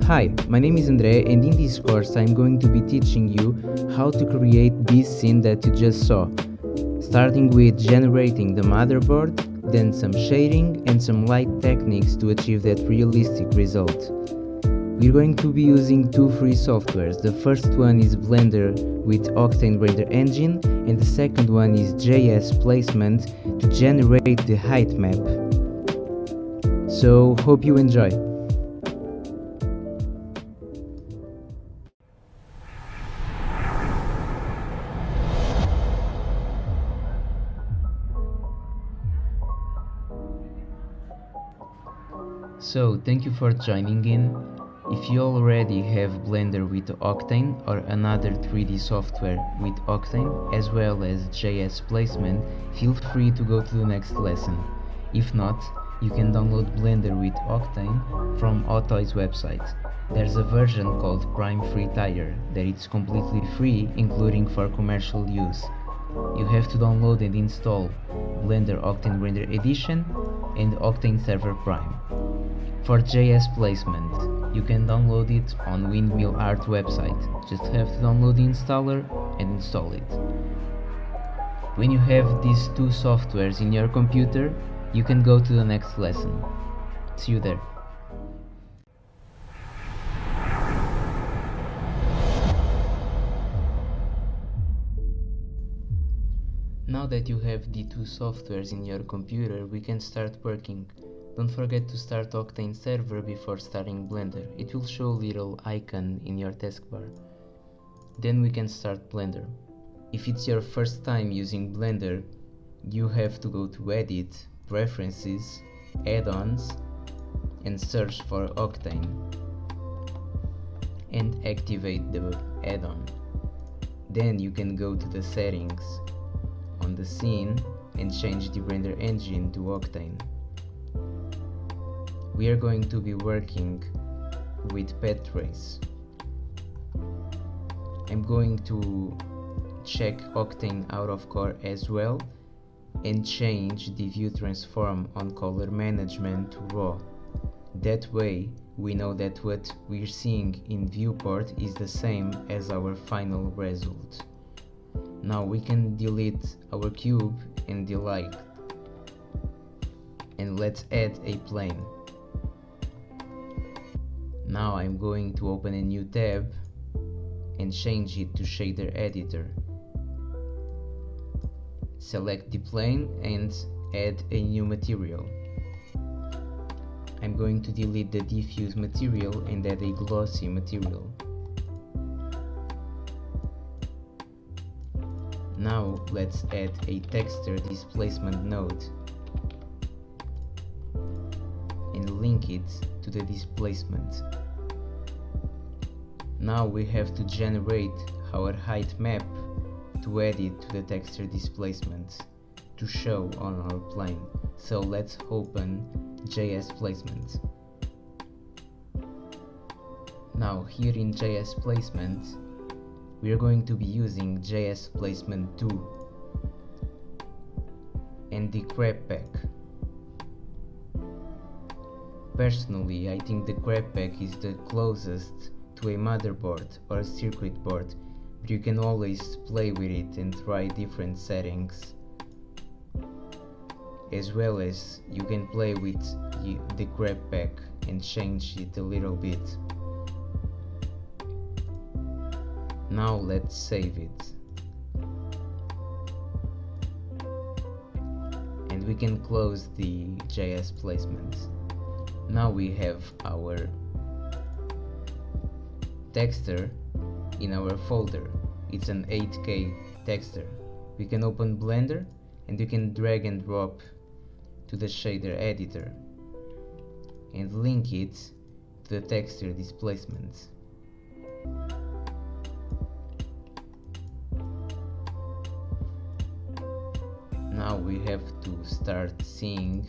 Hi, my name is Andre, and in this course I'm going to be teaching you how to create this scene that you just saw, starting with generating the motherboard, then some shading and some light techniques to achieve that realistic result. We're going to be using two free softwares. The first one is Blender with Octane render engine, and the second one is JSplacement to generate the height map. So hope you enjoy. So thank you for joining in. If you already have Blender with Octane or another 3D software with Octane as well as JSplacement, feel free to go to the next lesson. If not, you can download Blender with Octane from Otoy's website. There's a version called Prime Free Tier that it's completely free, including for commercial use. You have to download and install Blender Octane Render Edition and Octane Server Prime. For JSplacement, you can download it on Windmill Art website. Just have to download the installer and install it. When you have these two softwares in your computer, you can go to the next lesson. See you there. Now that you have the two softwares in your computer, we can start working. Don't forget to start Octane server before starting Blender. It will show a little icon in your taskbar. Then we can start Blender. If it's your first time using Blender, you have to go to Edit, Preferences, Add-ons, and search for Octane. And activate the add-on. Then you can go to the settings on the scene and change the render engine to Octane. We are going to be working with pet trace. I'm going to check Octane out of core as well and change the view transform on color management to raw. That way we know that what we're seeing in viewport is the same as our final result. Now we can delete our cube and delete. And let's add a plane. Now I'm going to open a new tab and change it to shader editor. Select the plane and add a new material. I'm going to delete the diffuse material and add a glossy material. Now let's add a texture displacement node and link it to the displacement. Now we have to generate our height map to add it to the texture displacement to show on our plane. So let's open JSplacement. Now here in JSplacement we are going to be using JSplacement 2 and the crab pack. Personally, I think the crab pack is the closest to a motherboard or a circuit board, but you can always play with it and try different settings, as well as you can play with the crab pack and change it a little bit. Now let's save it. And we can close the JSplacement. Now we have our texture in our folder. It's an 8K texture. We can open Blender and you can drag and drop to the shader editor and link it to the texture displacement. Now we have to start seeing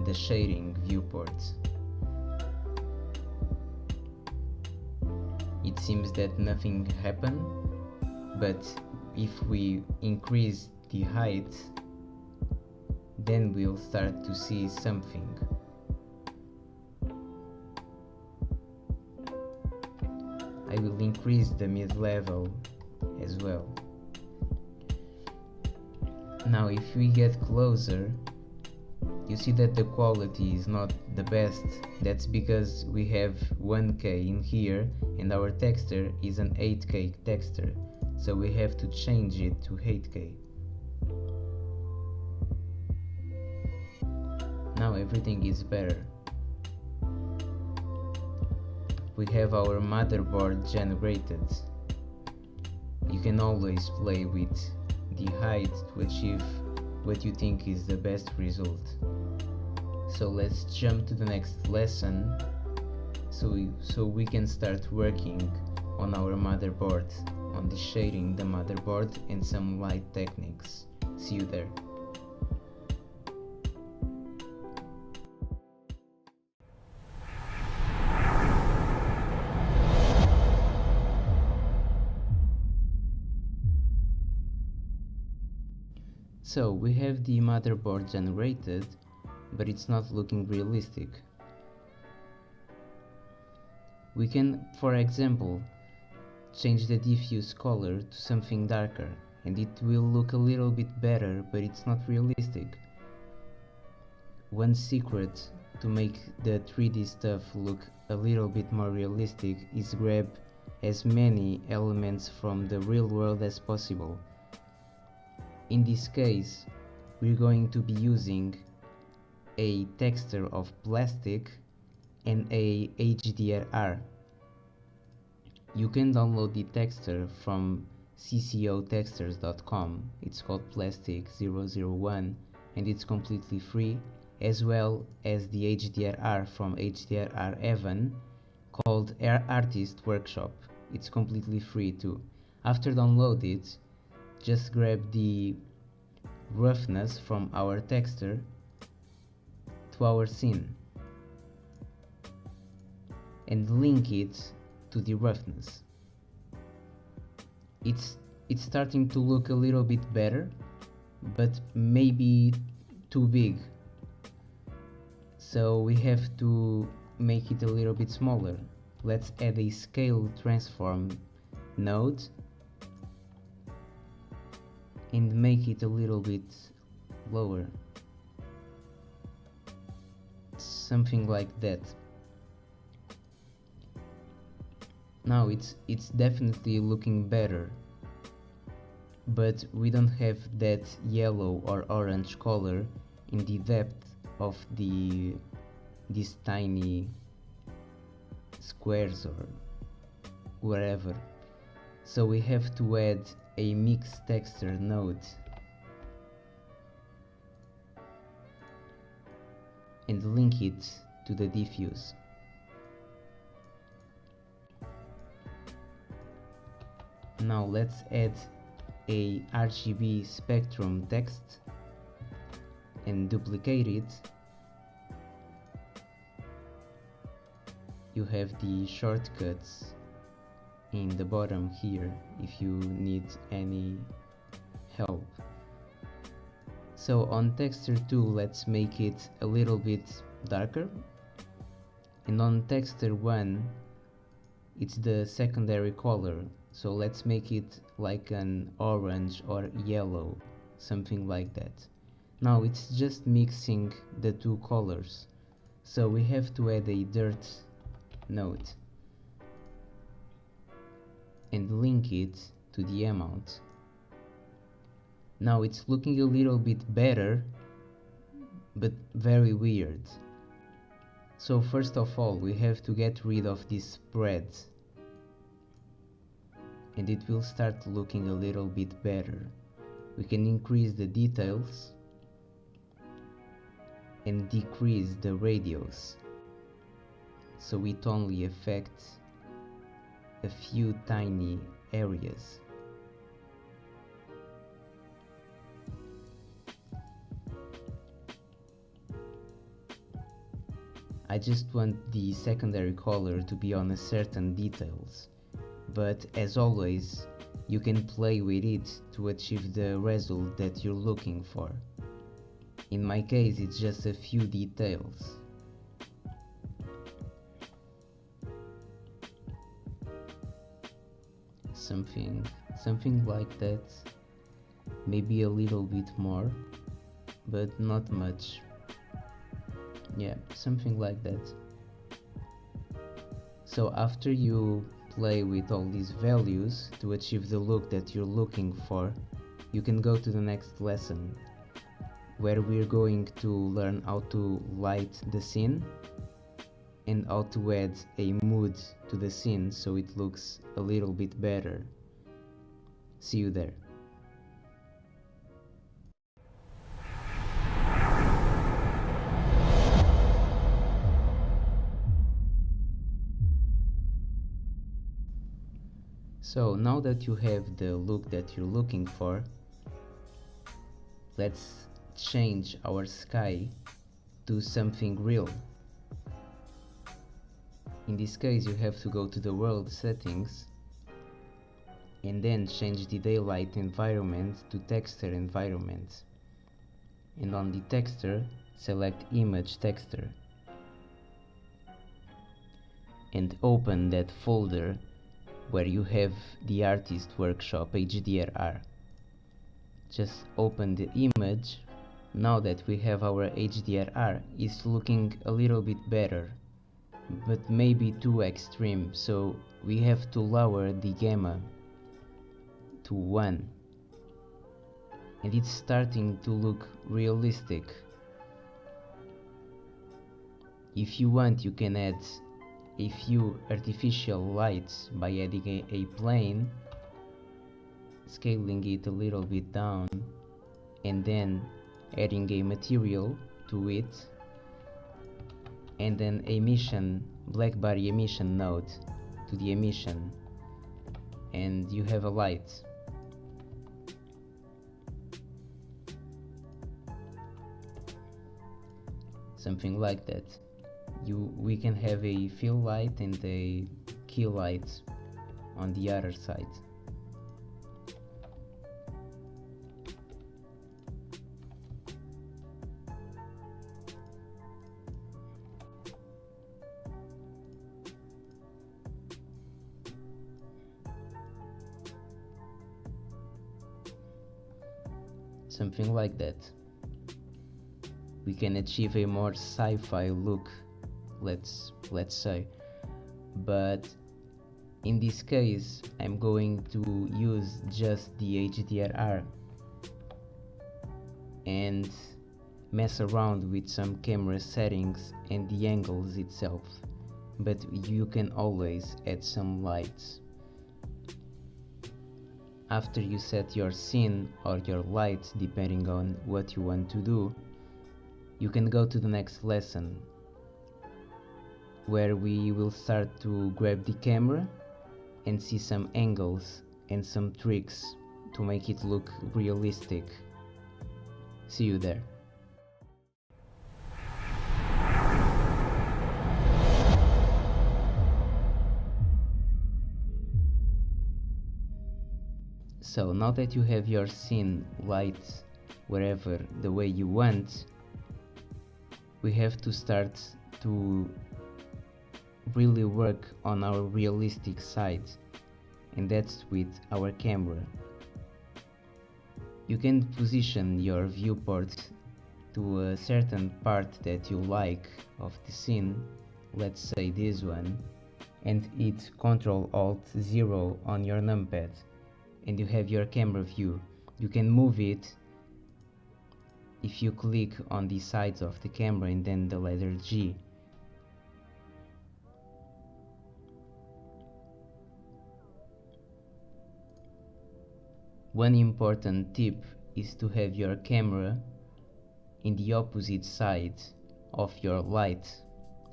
the shading viewport. It seems that nothing happened, but if we increase the height, then we'll start to see something. I will increase the mid-level as well. Now if we get closer, you see that the quality is not the best. That's because we have 1K in here and our texture is an 8K texture, so we have to change it to 8K. Now everything is better. We have our motherboard generated. You can always play with the height to achieve what you think is the best result. So let's jump to the next lesson so we can start working on our motherboard, on the shading the motherboard and some light techniques. See you there. So we have the motherboard generated, but it's not looking realistic. We can, for example, change the diffuse color to something darker and it will look a little bit better, but it's not realistic. One secret to make the 3D stuff look a little bit more realistic is grab as many elements from the real world as possible. In this case, we're going to be using a texture of plastic and a HDR. You can download the texture from ccotextures.com. It's called plastic001 and it's completely free, as well as the HDR from HDR Evan called Artist Workshop. It's completely free too. After download it, just grab the roughness from our texture to our scene and link it to the roughness. It's starting to look a little bit better, but maybe too big, so we have to make it a little bit smaller. Let's add a scale transform node and make it a little bit lower, something like that. Now it's definitely looking better, but we don't have that yellow or orange color in the depth of these tiny squares or wherever. So we have to add a mix texture node and link it to the diffuse. Now let's add a RGB spectrum text and duplicate it. You have the shortcuts in the bottom here if you need any help. So on texture 2, let's make it a little bit darker, and on texture 1 it's the secondary color, so let's make it like an orange or yellow, something like that. Now it's just mixing the two colors, so we have to add a dirt node and link it to the amount. Now it's looking a little bit better, but very weird. So first of all, we have to get rid of this spread, and it will start looking a little bit better. We can increase the details and decrease the radius, so it only affects a few tiny areas. I just want the secondary color to be on a certain details, but as always, you can play with it to achieve the result that you're looking for. In my case, it's just a few details. something like that, maybe a little bit more, but not much. Yeah, something like that. So after you play with all these values to achieve the look that you're looking for, you can go to the next lesson, where we're going to learn how to light the scene and how to add a mood to the scene so it looks a little bit better. See you there. So now that you have the look that you're looking for, let's change our sky to something real. In this case, you have to go to the world settings and then change the daylight environment to texture environment. And on the texture, select image texture and open that folder where you have the artist workshop HDRR. Just open the image. Now that we have our HDRR, it's looking a little bit better, but maybe too extreme, so we have to lower the gamma to 1, and it's starting to look realistic. If you want, you can add a few artificial lights by adding a plane, scaling it a little bit down, and then adding a material to it, and an emission, black body emission node to the emission, and you have a light. Something like that. We can have a fill light and a key light on the other side. Something like that. We can achieve a more sci-fi look, let's say, but in this case I'm going to use just the HDRR and mess around with some camera settings and the angles itself, but you can always add some lights. After you set your scene or your lights, depending on what you want to do, you can go to the next lesson, where we will start to grab the camera and see some angles and some tricks to make it look realistic. See you there. So now that you have your scene light wherever the way you want, we have to start to really work on our realistic side, and that's with our camera. You can position your viewport to a certain part that you like of the scene, let's say this one, and hit Ctrl-Alt-0 on your numpad, and you have your camera view. You can move it if you click on the sides of the camera and then the letter G. One important tip is to have your camera in the opposite side of your light,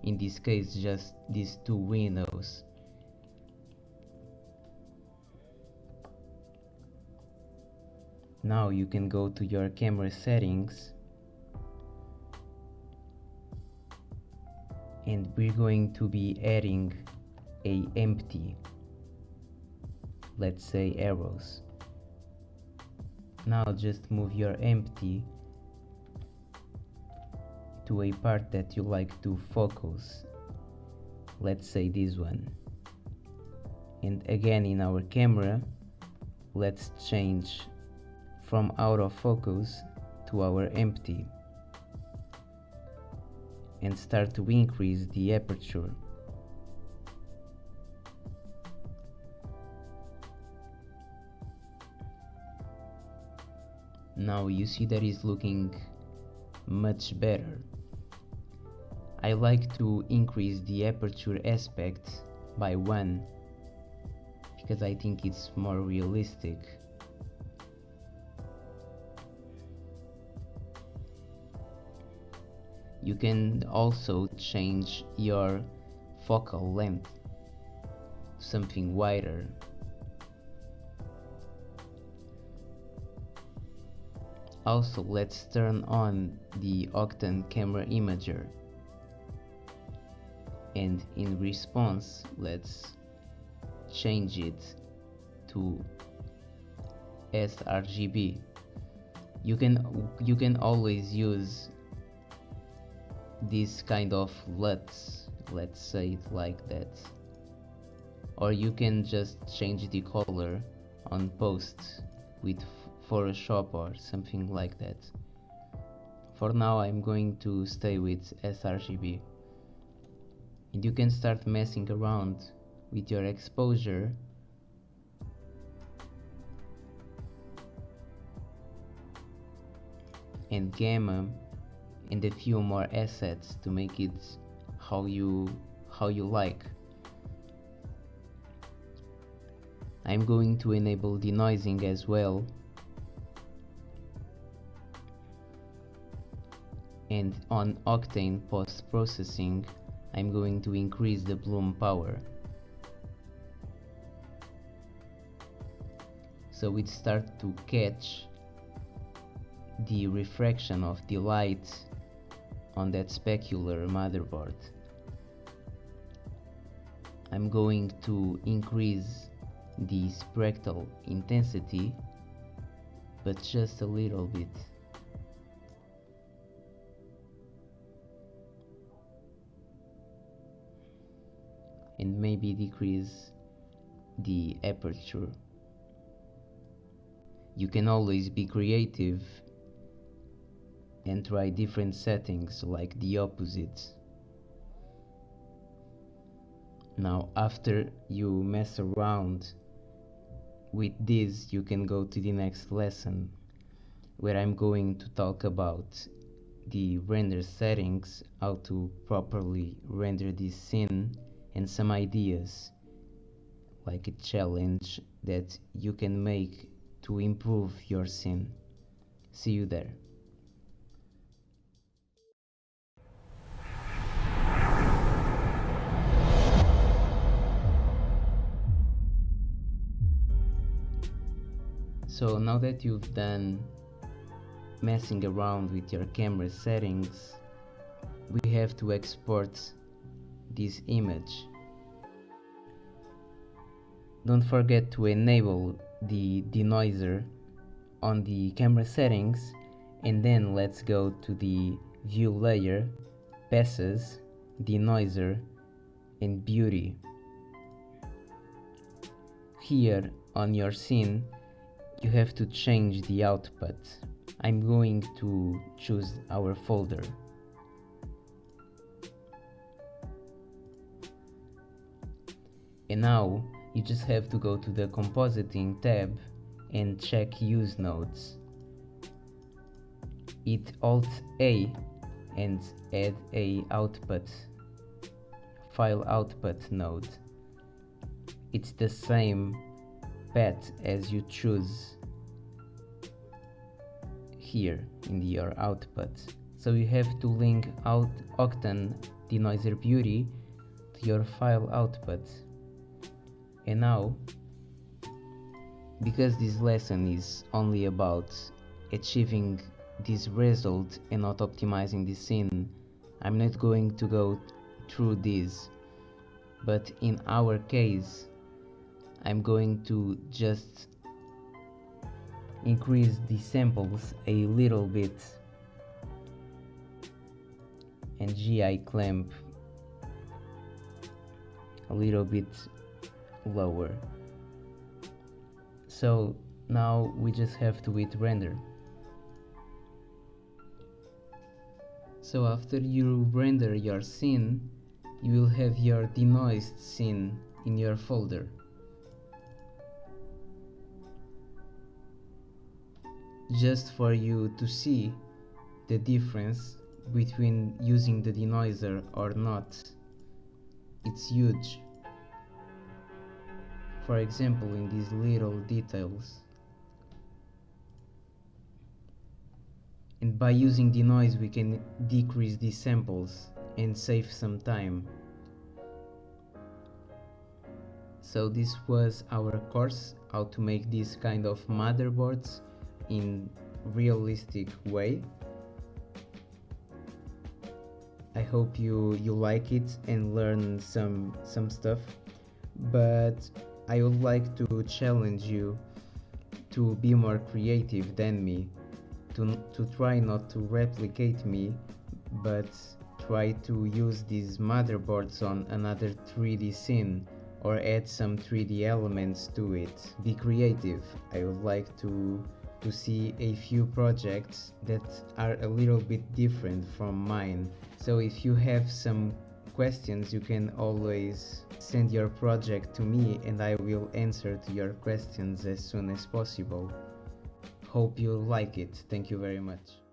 in this case just these two windows. Now you can go to your camera settings and we're going to be adding a empty, let's say arrows. Now just move your empty to a part that you like to focus, let's say this one. And again in our camera, let's change from out of focus to our empty and start to increase the aperture. Now you see that is looking much better. I like to increase the aperture aspect by 1 because I think it's more realistic. You can also change your focal length to something wider. Also, let's turn on the Octane camera imager, and in response let's change it to sRGB. You can always use this kind of LUTs, let's say it like that, or you can just change the color on post with Photoshop or something like that. For now I'm going to stay with sRGB, and you can start messing around with your exposure and gamma and a few more assets to make it how you like. I'm going to enable denoising as well, and on Octane post-processing I'm going to increase the bloom power so it starts to catch the refraction of the light on that specular motherboard. I'm going to increase the spectral intensity, but just a little bit. And maybe decrease the aperture. You can always be creative and try different settings like the opposite. Now after you mess around with this, you can go to the next lesson where I'm going to talk about the render settings, how to properly render this scene, and some ideas like a challenge that you can make to improve your scene. See you there. So now that you've done messing around with your camera settings, we have to export this image. Don't forget to enable the denoiser on the camera settings, and then let's go to the view layer, passes, denoiser, and beauty. Here on your scene you have to change the output. I'm going to choose our folder. And now you just have to go to the compositing tab and check use nodes. Hit Alt A and add a output, file output node. It's the same path as you choose here in your output. So you have to link out Octane denoiser beauty to your file output. And now, because this lesson is only about achieving this result and not optimizing the scene, I'm not going to go through this, but in our case I'm going to just increase the samples a little bit and GI clamp a little bit lower. So now we just have to hit render. So after you render your scene, you will have your denoised scene in your folder. Just for you to see the difference between using the denoiser or not. It's huge. For example, in these little details. And by using denoise we can decrease these samples and save some time. So this was our course, how to make these kind of motherboards in realistic way. I hope you like it and learn some stuff, but I would like to challenge you to be more creative than me, to try not to replicate me, but try to use these motherboards on another 3D scene or add some 3D elements to it. Be creative. I would like to see a few projects that are a little bit different from mine. So if you have some questions, you can always send your project to me and I will answer to your questions as soon as possible. Hope you like it. Thank you very much.